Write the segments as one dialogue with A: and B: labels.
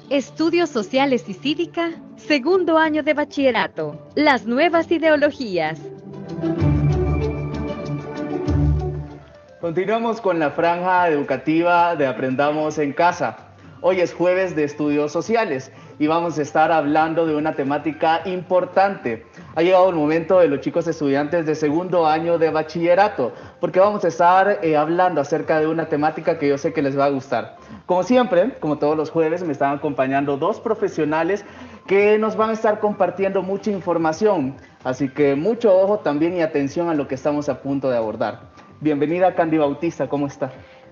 A: Estudios Sociales y Cívica, segundo año de bachillerato. Las nuevas ideologías.
B: Continuamos con la franja educativa de Aprendamos en Casa. Hoy es jueves de estudios sociales y vamos a estar hablando de una temática importante. Ha llegado el momento de los chicos estudiantes de segundo año de bachillerato, porque vamos a estar hablando acerca de una temática que yo sé que les va a gustar. Como siempre, como todos los jueves, me están acompañando dos profesionales que nos van a estar compartiendo mucha información. Así que mucho ojo también y atención a lo que estamos a punto de abordar. Bienvenida Candy Bautista, ¿cómo está?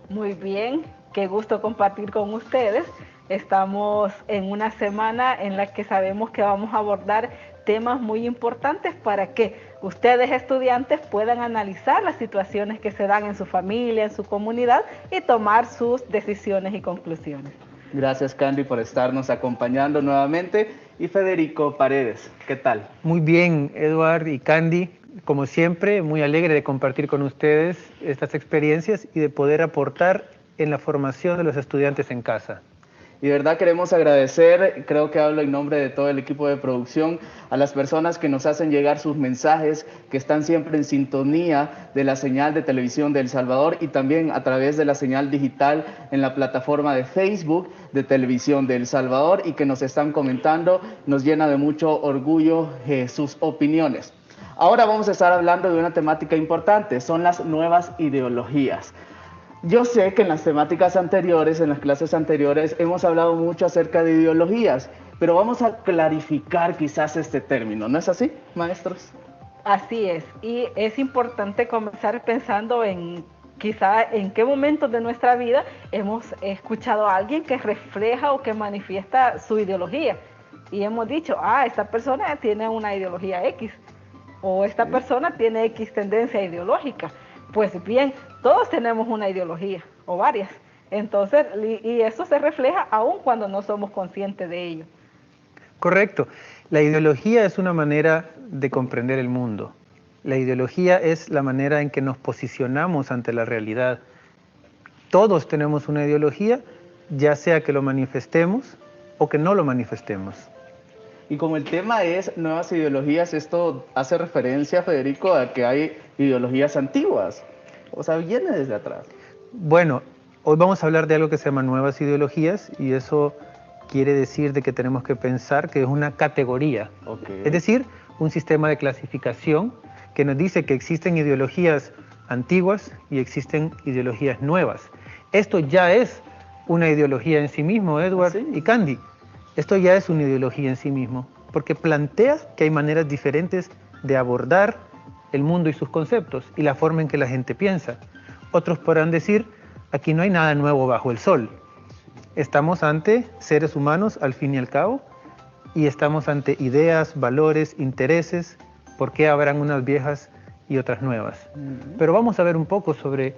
C: Muy bien, qué gusto compartir con ustedes. Estamos en una semana en la que sabemos que vamos a abordar temas muy importantes para que ustedes estudiantes puedan analizar las situaciones que se dan en su familia, en su comunidad y tomar sus decisiones y conclusiones.
B: Gracias Candy por estarnos acompañando nuevamente. Y Federico Paredes, ¿qué tal?
D: Muy bien, Eduard y Candy. Como siempre, muy alegre de compartir con ustedes estas experiencias y de poder aportar en la formación de los estudiantes en casa.
B: Y de verdad queremos agradecer, creo que hablo en nombre de todo el equipo de producción, a las personas que nos hacen llegar sus mensajes, que están siempre en sintonía de la señal de televisión de El Salvador y también a través de la señal digital en la plataforma de Facebook de Televisión de El Salvador y que nos están comentando, nos llena de mucho orgullo sus opiniones. Ahora vamos a estar hablando de una temática importante, son las nuevas ideologías. Yo sé que en las temáticas anteriores, en las clases anteriores, hemos hablado mucho acerca de ideologías, pero vamos a clarificar quizás este término, ¿no es así, maestros?
C: Así es, y es importante comenzar pensando en quizá en qué momentos de nuestra vida hemos escuchado a alguien que refleja o que manifiesta su ideología. Y hemos dicho, esta persona tiene una ideología X. O esta persona tiene X tendencia ideológica. Pues bien, todos tenemos una ideología, o varias. Entonces, y eso se refleja aún cuando no somos conscientes de ello.
D: Correcto. La ideología es una manera de comprender el mundo. La ideología es la manera en que nos posicionamos ante la realidad. Todos tenemos una ideología, ya sea que lo manifestemos o que no lo manifestemos.
B: Y como el tema es nuevas ideologías, esto hace referencia, Federico, a que hay ideologías antiguas. O sea, viene desde atrás.
D: Bueno, hoy vamos a hablar de algo que se llama nuevas ideologías y eso quiere decir de que tenemos que pensar que es una categoría.
B: Okay.
D: Es decir, un sistema de clasificación que nos dice que existen ideologías antiguas y existen ideologías nuevas. Esto ya es una ideología en sí mismo, Edward
B: ¿Sí?
D: y Candy. Esto ya es una ideología en sí mismo, porque plantea que hay maneras diferentes de abordar el mundo y sus conceptos y la forma en que la gente piensa. Otros podrán decir, aquí no hay nada nuevo bajo el sol. Estamos ante seres humanos al fin y al cabo y estamos ante ideas, valores, intereses, ¿por qué habrán unas viejas y otras nuevas? Pero vamos a ver un poco sobre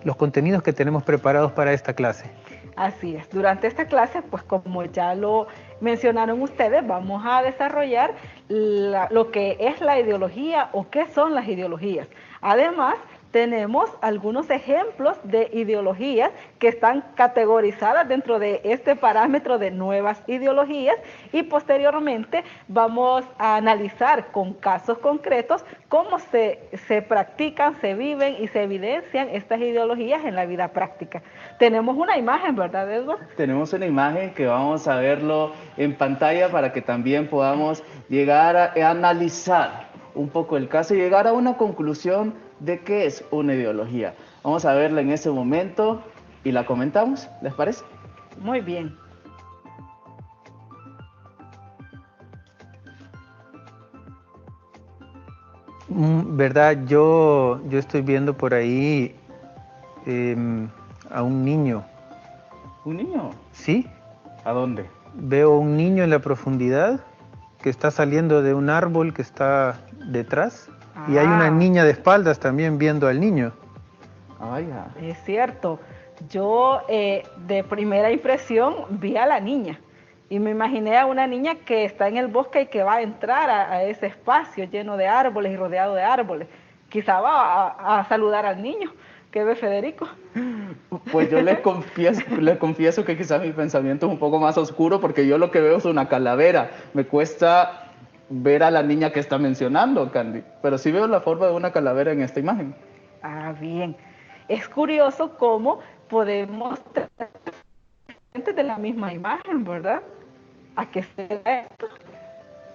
D: los contenidos que tenemos preparados para esta clase.
C: Así es, durante esta clase, pues como ya lo mencionaron ustedes, vamos a desarrollar lo que es la ideología o qué son las ideologías. Además, tenemos algunos ejemplos de ideologías que están categorizadas dentro de este parámetro de nuevas ideologías y posteriormente vamos a analizar con casos concretos cómo se practican, se viven y se evidencian estas ideologías en la vida práctica. Tenemos una imagen, ¿verdad, Edward?
B: Tenemos una imagen que vamos a verlo en pantalla para que también podamos llegar a analizar un poco el caso y llegar a una conclusión de qué es una ideología. Vamos a verla en ese momento y la comentamos, ¿les parece?
C: Muy bien.
D: ¿Verdad? Yo estoy viendo por ahí a un niño.
B: ¿Un niño?
D: ¿Sí?
B: ¿A dónde?
D: Veo un niño en la profundidad que está saliendo de un árbol que está detrás. Y hay una niña de espaldas también viendo al niño.
C: Vaya. Es cierto. Yo de primera impresión vi a la niña y me imaginé a una niña que está en el bosque y que va a entrar a ese espacio lleno de árboles y rodeado de árboles. Quizá va a saludar al niño, ¿Qué ve Federico?
B: Pues yo le confieso que quizás mi pensamiento es un poco más oscuro porque yo lo que veo es una calavera. Me cuesta ver a la niña que está mencionando, Candy, pero sí veo la forma de una calavera en esta imagen.
C: Ah, bien. Es curioso cómo podemos tratar de la misma imagen, ¿verdad? ¿A qué se da esto?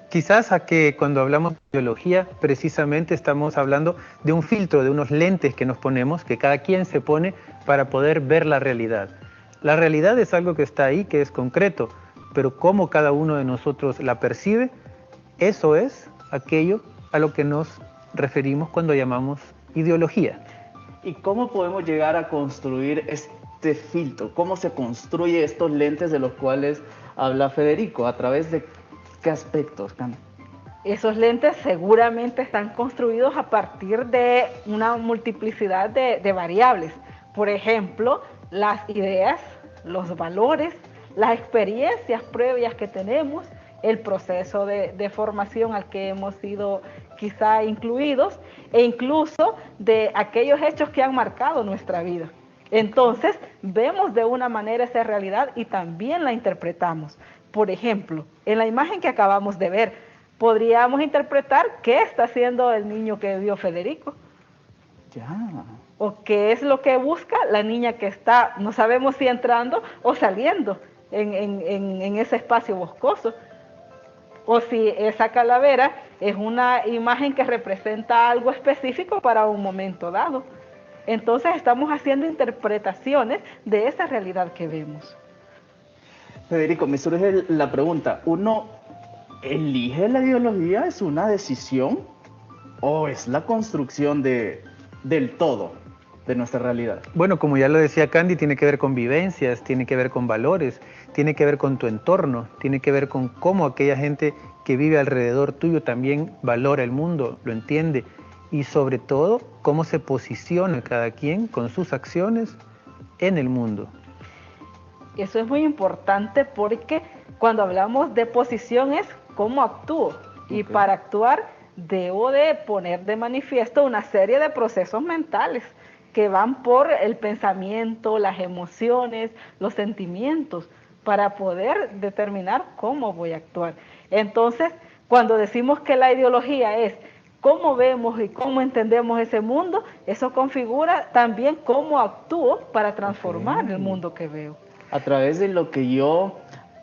D: Quizás a que cuando hablamos de ideología, precisamente estamos hablando de un filtro, de unos lentes que nos ponemos, que cada quien se pone para poder ver la realidad. La realidad es algo que está ahí, que es concreto, pero cómo cada uno de nosotros la percibe, eso es aquello a lo que nos referimos cuando llamamos ideología.
B: ¿Y cómo podemos llegar a construir este filtro? ¿Cómo se construye estos lentes de los cuales habla Federico? ¿A través de qué aspectos, Candy?
C: Esos lentes seguramente están construidos a partir de una multiplicidad de variables. Por ejemplo, las ideas, los valores, las experiencias previas que tenemos, el proceso de formación al que hemos sido quizá incluidos e incluso de aquellos hechos que han marcado nuestra vida. Entonces, vemos de una manera esa realidad y también la interpretamos. Por ejemplo, en la imagen que acabamos de ver, podríamos interpretar qué está haciendo el niño que vio Federico.
B: Ya.
C: O qué es lo que busca la niña que está, no sabemos si entrando o saliendo en ese espacio boscoso. O si esa calavera es una imagen que representa algo específico para un momento dado. Entonces estamos haciendo interpretaciones de esa realidad que vemos.
B: Federico, me surge la pregunta, ¿uno elige la ideología? ¿Es una decisión? ¿O es la construcción del todo de nuestra realidad?
D: Bueno, como ya lo decía Candy, tiene que ver con vivencias, tiene que ver con valores, tiene que ver con tu entorno, tiene que ver con cómo aquella gente que vive alrededor tuyo también valora el mundo, lo entiende, y sobre todo, cómo se posiciona cada quien con sus acciones en el mundo.
C: Eso es muy importante porque cuando hablamos de posición es cómo actúo. Y para actuar debo de poner de manifiesto una serie de procesos mentales que van por el pensamiento, las emociones, los sentimientos, para poder determinar cómo voy a actuar. Entonces, cuando decimos que la ideología es cómo vemos y cómo entendemos ese mundo, eso configura también cómo actúo para transformar el mundo que veo.
B: A través de lo que yo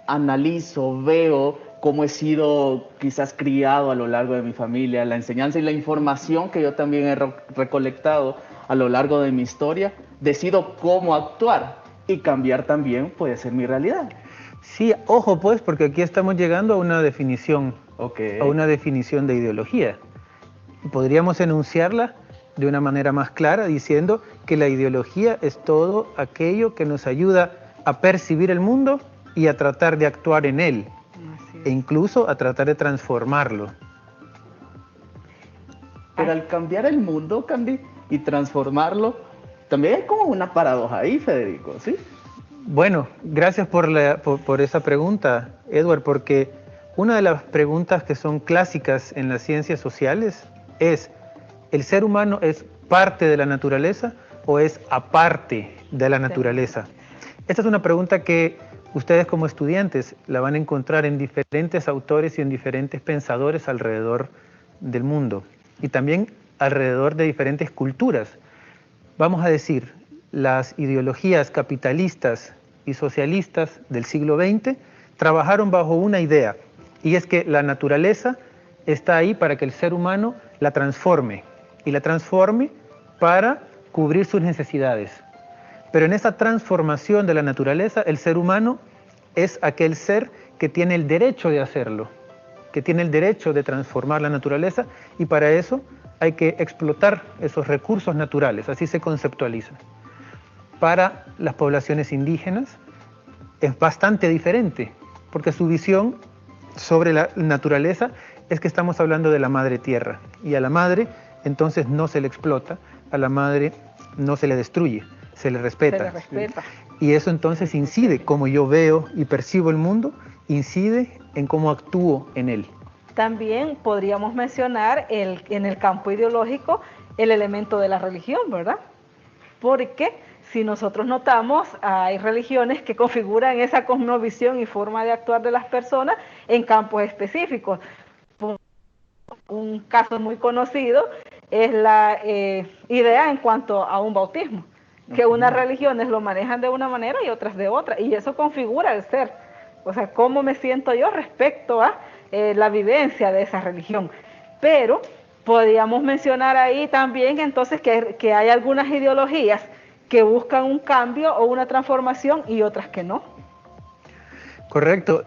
B: analizo, veo, cómo he sido quizás criado a lo largo de mi familia, la enseñanza y la información que yo también he recolectado a lo largo de mi historia, decido cómo actuar y cambiar también puede ser mi realidad.
D: Sí, ojo pues, porque aquí estamos llegando a una definición,
B: Okay.
D: a una definición de ideología. Podríamos enunciarla de una manera más clara diciendo que la ideología es todo aquello que nos ayuda a percibir el mundo y a tratar de actuar en él, e incluso a tratar de transformarlo.
B: Pero al cambiar el mundo, Candy, y transformarlo, también hay como una paradoja ahí, Federico, ¿sí?
D: Bueno, gracias por esa pregunta, Edward, porque una de las preguntas que son clásicas en las ciencias sociales es, ¿el ser humano es parte de la naturaleza o es aparte de la naturaleza? Esta es una pregunta que ustedes como estudiantes la van a encontrar en diferentes autores y en diferentes pensadores alrededor del mundo y también alrededor de diferentes culturas. Vamos a decir, las ideologías capitalistas y socialistas del siglo XX trabajaron bajo una idea, y es que la naturaleza está ahí para que el ser humano la transforme, y la transforme para cubrir sus necesidades. Pero en esa transformación de la naturaleza, el ser humano es aquel ser que tiene el derecho de hacerlo, que tiene el derecho de transformar la naturaleza, y para eso hay que explotar esos recursos naturales, así se conceptualiza. Para las poblaciones indígenas es bastante diferente, porque su visión sobre la naturaleza es que estamos hablando de la madre tierra, y a la madre entonces no se le explota, a la madre no se le destruye, se le respeta.
C: Se le respeta.
D: Y eso entonces incide, como yo veo y percibo el mundo, incide en cómo actúo en él.
C: También podríamos mencionar en el campo ideológico el elemento de la religión, ¿verdad? porque si nosotros notamos, hay religiones que configuran esa cosmovisión y forma de actuar de las personas en campos específicos. Un caso muy conocido es la idea en cuanto a un bautismo, que unas religiones lo manejan de una manera y otras de otra, y eso configura el ser. O sea, cómo me siento yo respecto a la vivencia de esa religión. Pero podríamos mencionar ahí también entonces que hay algunas ideologías que buscan un cambio o una transformación y otras que no.
D: Correcto.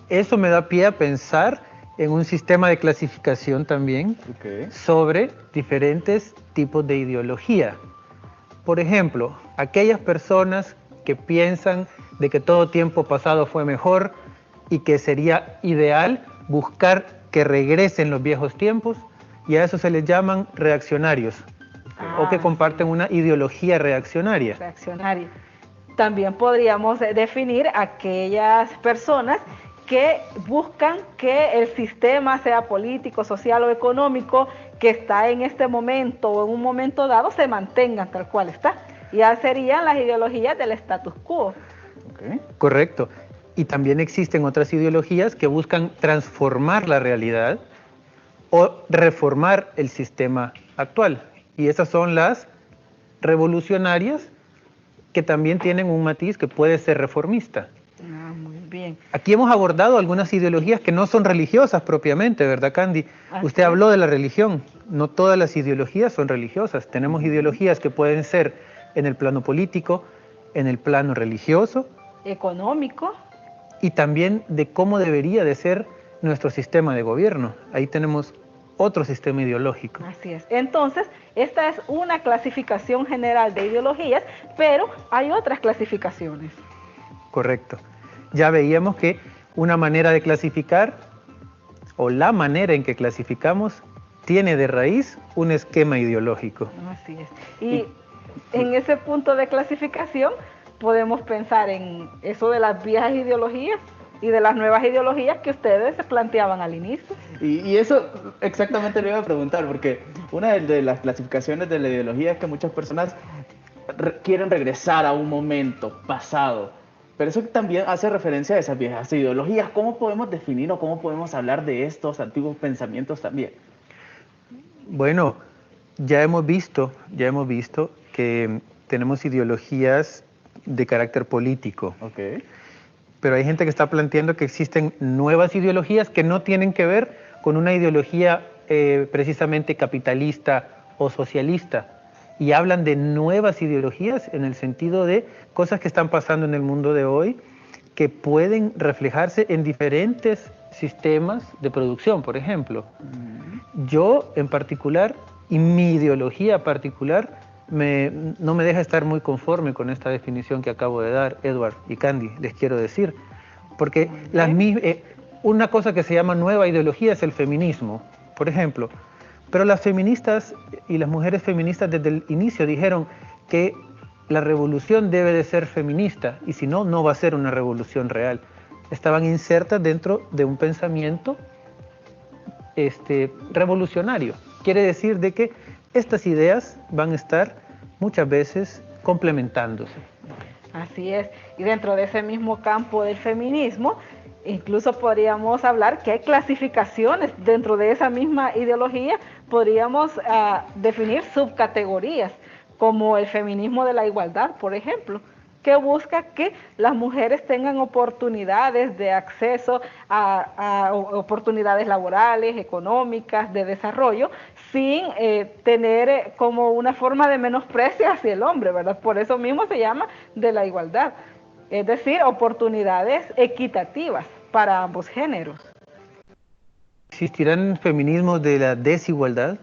D: Eso me da pie a pensar en un sistema de clasificación también sobre diferentes tipos de ideología. Por ejemplo, aquellas personas que piensan de que todo tiempo pasado fue mejor y que sería ideal buscar que regresen los viejos tiempos, y a eso se les llaman reaccionarios, o que comparten una ideología reaccionaria.
C: También podríamos definir aquellas personas que buscan que el sistema, sea político, social o económico, que está en este momento o en un momento dado, se mantenga tal cual está. Ya serían las ideologías del status quo.
D: Correcto. Y también existen otras ideologías que buscan transformar la realidad o reformar el sistema actual. Y esas son las revolucionarias, que también tienen un matiz que puede ser reformista.
C: Muy bien.
D: Aquí hemos abordado algunas ideologías que no son religiosas propiamente, ¿verdad, Candy? Usted habló de la religión. No todas las ideologías son religiosas. Tenemos ideologías que pueden ser en el plano político, en el plano religioso,
C: económico,
D: y también de cómo debería de ser nuestro sistema de gobierno. Ahí tenemos otro sistema ideológico.
C: Así es. Entonces, esta es una clasificación general de ideologías, pero hay otras clasificaciones.
D: Correcto. Ya veíamos que una manera de clasificar, o la manera en que clasificamos, tiene de raíz un esquema ideológico.
C: Así es. Y en ese punto de clasificación podemos pensar en eso de las viejas ideologías y de las nuevas ideologías que ustedes se planteaban al inicio.
B: Y eso exactamente le iba a preguntar, porque una de las clasificaciones de la ideología es que muchas personas quieren regresar a un momento pasado, pero eso también hace referencia a esas viejas ideologías. ¿Cómo podemos definir o cómo podemos hablar de estos antiguos pensamientos también?
D: Bueno, ya hemos visto que tenemos ideologías de carácter político. Pero hay gente que está planteando que existen nuevas ideologías que no tienen que ver con una ideología precisamente capitalista o socialista, y hablan de nuevas ideologías en el sentido de cosas que están pasando en el mundo de hoy que pueden reflejarse en diferentes sistemas de producción, por ejemplo. Yo en particular, y mi ideología particular, no me deja estar muy conforme con esta definición que acabo de dar, Edward y Candy, les quiero decir, porque una cosa que se llama nueva ideología es el feminismo, por ejemplo, pero las feministas y las mujeres feministas desde el inicio dijeron que la revolución debe de ser feminista, y si no, no va a ser una revolución real. Estaban insertas dentro de un pensamiento revolucionario. Quiere decir de que estas ideas van a estar muchas veces complementándose.
C: Así es, y dentro de ese mismo campo del feminismo, incluso podríamos hablar que hay clasificaciones dentro de esa misma ideología. Podríamos definir subcategorías, como el feminismo de la igualdad, por ejemplo, que busca que las mujeres tengan oportunidades de acceso a oportunidades laborales, económicas, de desarrollo, sin tener como una forma de menosprecio hacia el hombre, ¿verdad? Por eso mismo se llama de la igualdad, es decir, oportunidades equitativas para ambos géneros.
D: ¿Existirán feminismos de la desigualdad?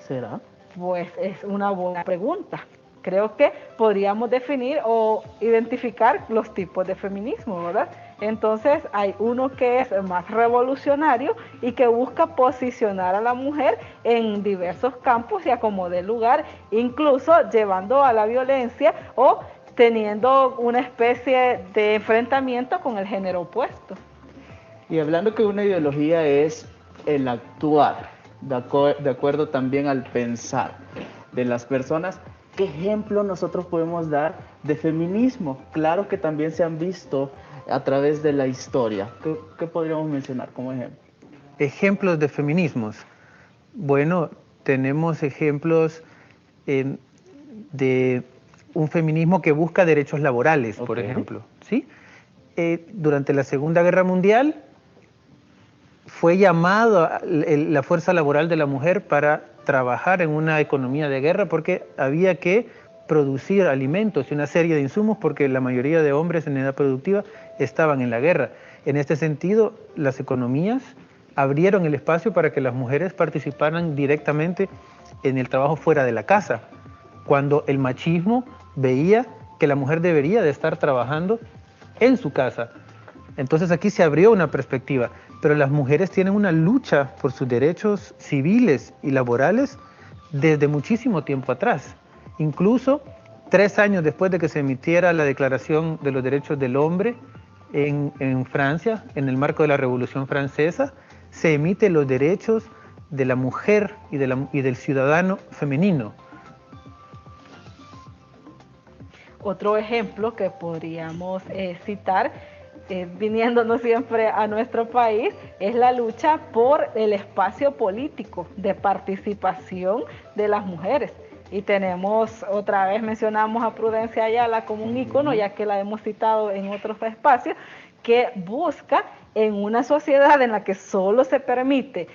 B: ¿Será?
C: Pues es una buena pregunta. Creo que podríamos definir o identificar los tipos de feminismo, ¿verdad? Entonces hay uno que es más revolucionario y que busca posicionar a la mujer en diversos campos y acomodar lugar, incluso llevando a la violencia o teniendo una especie de enfrentamiento con el género opuesto.
B: Y hablando que una ideología es el actuar, de acuerdo también al pensar. de las personas. ¿Qué ejemplo nosotros podemos dar de feminismo? Claro que también se han visto a través de la historia. ¿Qué podríamos mencionar como ejemplo?
D: Ejemplos de feminismos. Bueno, tenemos ejemplos de un feminismo que busca derechos laborales, por ejemplo. ¿Sí? Durante la Segunda Guerra Mundial fue llamado la fuerza laboral de la mujer para trabajar en una economía de guerra porque había que producir alimentos y una serie de insumos porque la mayoría de hombres en edad productiva estaban en la guerra. En este sentido, las economías abrieron el espacio para que las mujeres participaran directamente en el trabajo fuera de la casa, cuando el machismo veía que la mujer debería de estar trabajando en su casa. Entonces aquí se abrió una perspectiva, pero las mujeres tienen una lucha por sus derechos civiles y laborales desde muchísimo tiempo atrás. Incluso 3 años después de que se emitiera la Declaración de los Derechos del Hombre en Francia, en el marco de la Revolución Francesa, se emiten los derechos de la mujer y del ciudadano femenino.
C: Otro ejemplo que podríamos citar, viniéndonos siempre a nuestro país, es la lucha por el espacio político de participación de las mujeres. Y tenemos, otra vez mencionamos a Prudencia Ayala como un ícono, ya que la hemos citado en otros espacios, que busca en una sociedad en la que solo se permite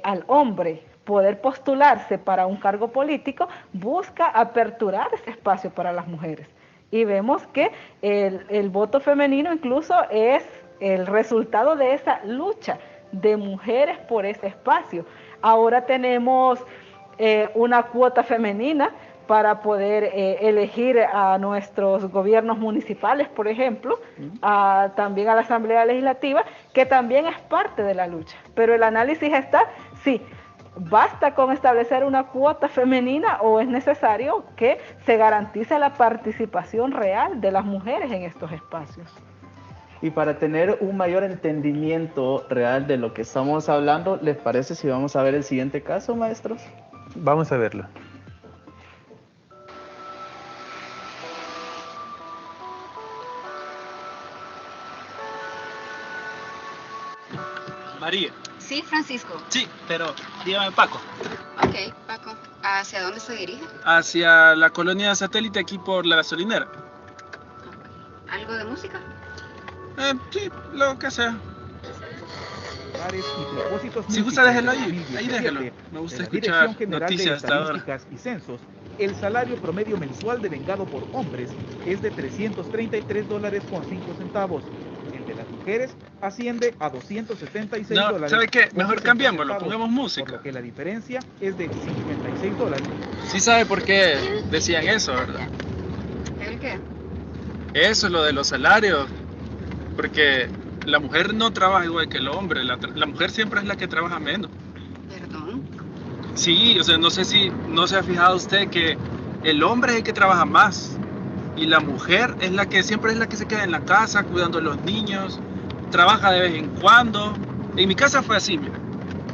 C: al hombre poder postularse para un cargo político, busca aperturar ese espacio para las mujeres. Y vemos que el voto femenino incluso es el resultado de esa lucha de mujeres por ese espacio. Ahora tenemos una cuota femenina para poder elegir a nuestros gobiernos municipales, por ejemplo, también a la Asamblea Legislativa, que también es parte de la lucha. Pero el análisis está, sí, ¿basta con establecer una cuota femenina o es necesario que se garantice la participación real de las mujeres en estos espacios?
B: Y para tener un mayor entendimiento real de lo que estamos hablando, ¿les parece si vamos a ver el siguiente caso, maestros?
D: Vamos a verlo.
E: María.
F: Sí, Francisco.
E: Sí, pero dígame, Paco.
F: Ok, Paco. ¿Hacia dónde se dirige?
E: Hacia la colonia satélite aquí por la gasolinera.
F: Okay. ¿Algo de música?
E: Sí, lo que sea.
G: Y propósitos
E: Si gusta, déjelo ahí déjelo. Me gusta escuchar noticias hasta ahora.
G: Y censos, el salario promedio mensual devengado por hombres es de $333.05. El de las mujeres asciende a $276.
E: No, ¿sabe qué? Mejor cambiémoslo, pongamos música.
G: Por lo que la diferencia es de $56.
E: Sí sabe por qué decían eso, ¿verdad?
F: ¿El qué?
E: Eso, lo de los salarios. Porque la mujer no trabaja igual que el hombre. La mujer siempre es la que trabaja menos.
F: ¿Perdón?
E: Sí, o sea, no sé si no se ha fijado usted que el hombre es el que trabaja más. Y la mujer es la que siempre es la que se queda en la casa cuidando a los niños, trabaja de vez en cuando. En mi casa fue así, mira.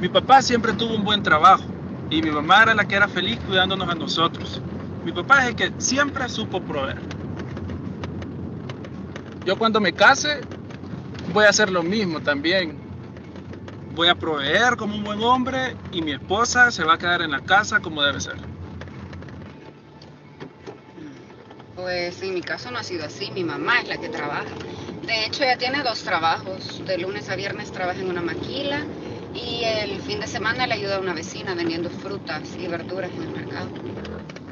E: Mi papá siempre tuvo un buen trabajo y mi mamá era la que era feliz cuidándonos a nosotros. Mi papá es el que siempre supo proveer. Yo cuando me case voy a hacer lo mismo también. Voy a proveer como un buen hombre y mi esposa se va a quedar en la casa como debe ser.
F: Pues en mi caso no ha sido así, mi mamá es la que trabaja. De hecho, ella tiene 2 trabajos. De lunes a viernes trabaja en una maquila y el fin de semana le ayuda a una vecina vendiendo frutas y verduras en el mercado.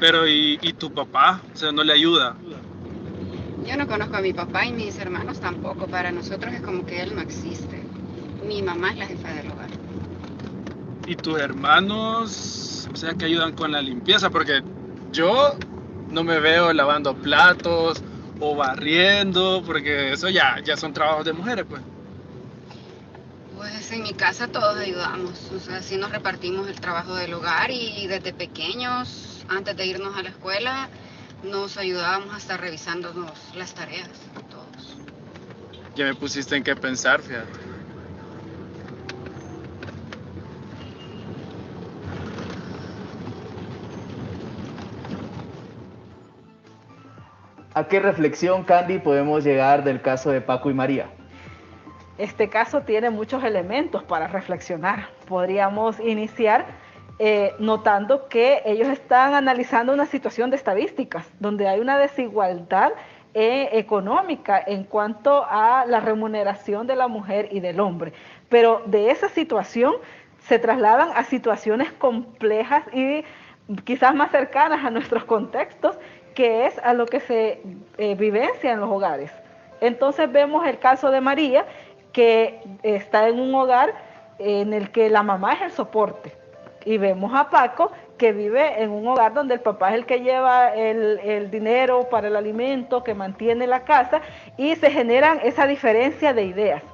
E: Pero ¿y tu papá? O sea, ¿no le ayuda?
F: Yo no conozco a mi papá y mis hermanos tampoco. Para nosotros es como que él no existe. Mi mamá es la jefa del hogar.
E: ¿Y tus hermanos, o sea, que ayudan con la limpieza? Porque yo no me veo lavando platos o barriendo, porque eso ya son trabajos de mujeres, pues.
F: Pues en mi casa todos ayudamos, o sea, sí nos repartimos el trabajo del hogar y desde pequeños, antes de irnos a la escuela, nos ayudábamos hasta revisándonos las tareas, todos.
E: Ya me pusiste en qué pensar, fíjate.
B: ¿A qué reflexión, Candy, podemos llegar del caso de Paco y María?
C: Este caso tiene muchos elementos para reflexionar. Podríamos iniciar notando que ellos están analizando una situación de estadísticas, donde hay una desigualdad económica en cuanto a la remuneración de la mujer y del hombre. Pero de esa situación se trasladan a situaciones complejas y quizás más cercanas a nuestros contextos, que es a lo que se vivencia en los hogares. Entonces vemos el caso de María, que está en un hogar en el que la mamá es el soporte. Y vemos a Paco, que vive en un hogar donde el papá es el que lleva el dinero para el alimento, que mantiene la casa, y se generan esa diferencia de ideas.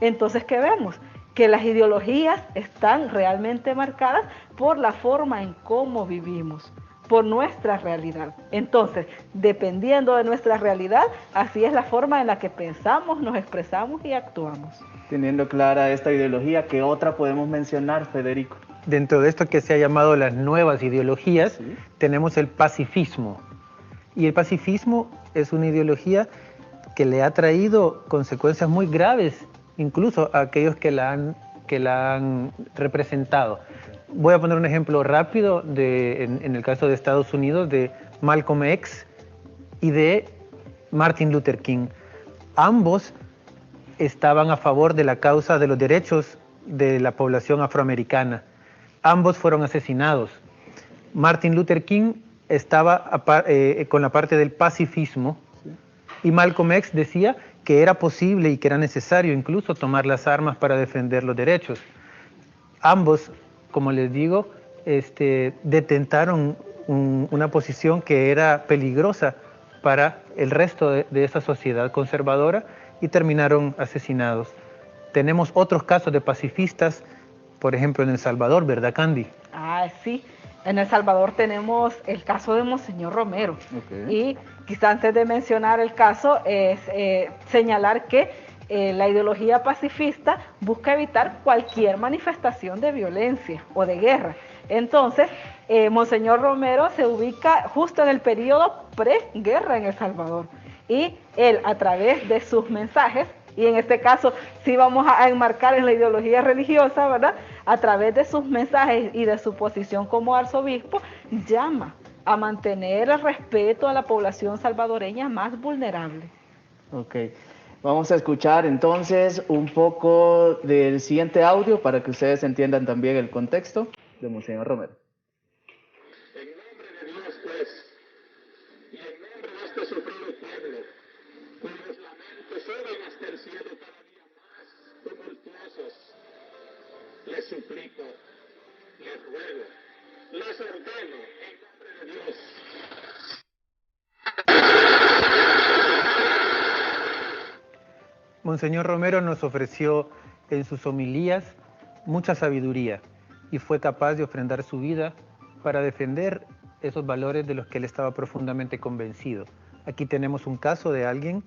C: Entonces, ¿qué vemos? Que las ideologías están realmente marcadas por la forma en cómo vivimos, por nuestra realidad. Entonces, dependiendo de nuestra realidad, así es la forma en la que pensamos, nos expresamos y actuamos.
B: Teniendo clara esta ideología, ¿qué otra podemos mencionar, Federico?
D: Dentro de esto que se ha llamado las nuevas ideologías, ¿sí?, tenemos el pacifismo. Y el pacifismo es una ideología que le ha traído consecuencias muy graves, incluso a aquellos que la han representado. Voy a poner un ejemplo rápido en el caso de Estados Unidos, de Malcolm X y de Martin Luther King. Ambos estaban a favor de la causa de los derechos de la población afroamericana. Ambos fueron asesinados. Martin Luther King estaba con la parte del pacifismo, y Malcolm X decía que era posible y que era necesario incluso tomar las armas para defender los derechos. Ambos, como les digo, detentaron una posición que era peligrosa para el resto de esa sociedad conservadora y terminaron asesinados. Tenemos otros casos de pacifistas, por ejemplo en El Salvador, ¿verdad, Candy?
C: Ah, sí. En El Salvador tenemos el caso de Monseñor Romero. Okay. Y quizá antes de mencionar el caso es señalar que la ideología pacifista busca evitar cualquier manifestación de violencia o de guerra. Entonces, Monseñor Romero se ubica justo en el periodo pre-guerra en El Salvador. Y él, a través de sus mensajes, y en este caso sí vamos a enmarcar en la ideología religiosa, ¿verdad?, a través de sus mensajes y de su posición como arzobispo, llama a mantener el respeto a la población salvadoreña más vulnerable.
B: Ok, vamos a escuchar entonces un poco del siguiente audio para que ustedes entiendan también el contexto de Monseñor Romero.
H: En nombre de Dios, pues, y en nombre de este sufrido pueblo, cuyos lamentos suben hasta el cielo cada día más tumultuosos, les suplico, les ruego, les ordeno en nombre de Dios.
D: Monseñor Romero nos ofreció en sus homilías mucha sabiduría y fue capaz de ofrendar su vida para defender esos valores de los que él estaba profundamente convencido. Aquí tenemos un caso de alguien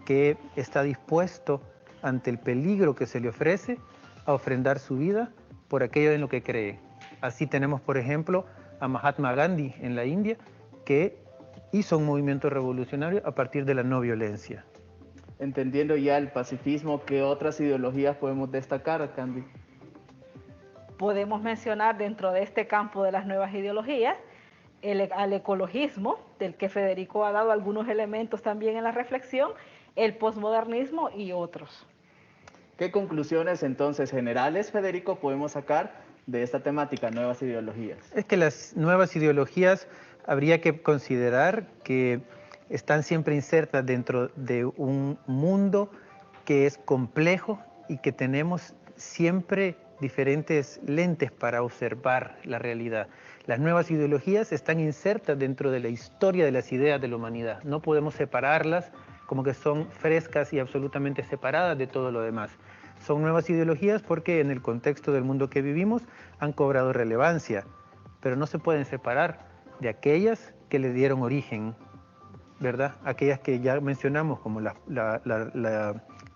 D: que está dispuesto ante el peligro que se le ofrece a ofrendar su vida por aquello en lo que cree. Así tenemos, por ejemplo, a Mahatma Gandhi en la India, que hizo un movimiento revolucionario a partir de la no violencia.
B: Entendiendo ya el pacifismo, ¿qué otras ideologías podemos destacar, Candy?
C: Podemos mencionar dentro de este campo de las nuevas ideologías al ecologismo, del que Federico ha dado algunos elementos también en la reflexión, el posmodernismo y otros.
B: ¿Qué conclusiones entonces generales, Federico, podemos sacar de esta temática, nuevas ideologías?
D: Es que las nuevas ideologías habría que considerar que están siempre insertas dentro de un mundo que es complejo y que tenemos siempre diferentes lentes para observar la realidad. Las nuevas ideologías están insertas dentro de la historia de las ideas de la humanidad. No podemos separarlas como que son frescas y absolutamente separadas de todo lo demás. Son nuevas ideologías porque en el contexto del mundo que vivimos han cobrado relevancia, pero no se pueden separar de aquellas que le dieron origen, ¿verdad? Aquellas que ya mencionamos como la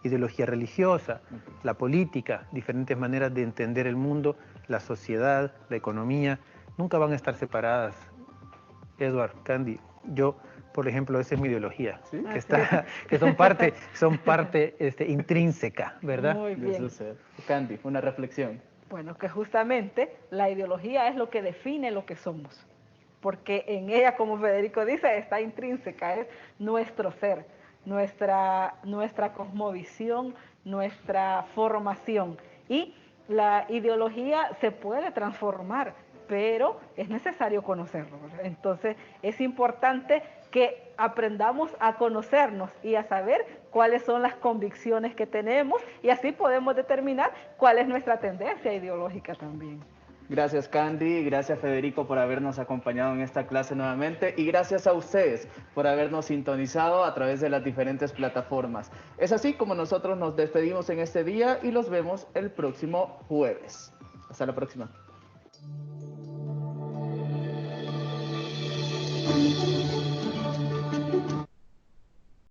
D: ideología religiosa, la política, diferentes maneras de entender el mundo, la sociedad, la economía, nunca van a estar separadas. Edward, Candy, yo Por ejemplo, esa es mi ideología,
B: ¿Sí?
D: que son parte intrínseca, ¿verdad?
C: Muy
B: De
C: bien.
B: su ser. Candy, una reflexión.
C: Bueno, que justamente la ideología es lo que define lo que somos, porque en ella, como Federico dice, está intrínseca, es nuestro ser, nuestra cosmovisión, nuestra formación. Y la ideología se puede transformar, pero es necesario conocerlo, ¿verdad? Entonces es importante que aprendamos a conocernos y a saber cuáles son las convicciones que tenemos y así podemos determinar cuál es nuestra tendencia ideológica también.
B: Gracias Candy, gracias Federico por habernos acompañado en esta clase nuevamente y gracias a ustedes por habernos sintonizado a través de las diferentes plataformas. Es así como nosotros nos despedimos en este día y los vemos el próximo jueves. Hasta la próxima.